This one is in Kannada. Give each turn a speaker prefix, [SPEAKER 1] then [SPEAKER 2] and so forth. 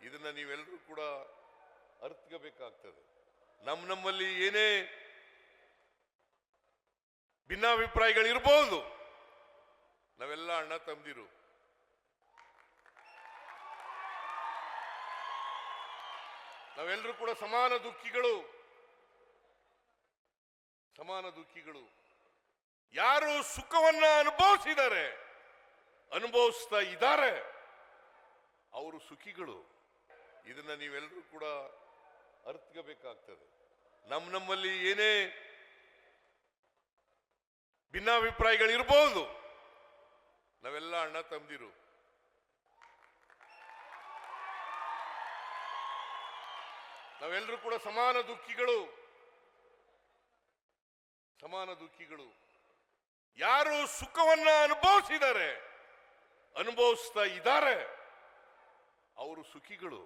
[SPEAKER 1] ಇದನ್ನ ನೀವೆಲ್ಲರೂ ಕೂಡ ಅರ್ಥಬೇಕಾಗ್ತದೆ. ನಮ್ಮಲ್ಲಿ ಏನೇ ಭಿನ್ನಾಭಿಪ್ರಾಯಗಳಿರ್ಬೋದು, ನಾವೆಲ್ಲ ಅಣ್ಣ ತಮ್ಮದಿರು. ನಾವೆಲ್ಲರೂ ಕೂಡ ಸಮಾನ ದುಃಖಿಗಳು. ಯಾರು ಸುಖವನ್ನ ಅನುಭವಿಸ್ತಾ ಇದ್ದಾರೆ ಅವರು ಸುಖಿಗಳು. ಇದನ್ನ ನೀವೆಲ್ಲರೂ ಕೂಡ ಅರ್ಥಬೇಕಾಗ್ತದೆ. ನಮ್ಮಲ್ಲಿ ಏನೇ ಭಿನ್ನಾಭಿಪ್ರಾಯಗಳಿರ್ಬೋದು, ನಾವೆಲ್ಲ ಅಣ್ಣ ತಮ್ಮದಿರು. ನಾವೆಲ್ಲರೂ ಕೂಡ ಸಮಾನ ದುಃಖಿಗಳು. ಯಾರು ಸುಖವನ್ನ ಅನುಭವಿಸ್ತಾ ಇದ್ದಾರೆ ಅವರು ಸುಖಿಗಳು.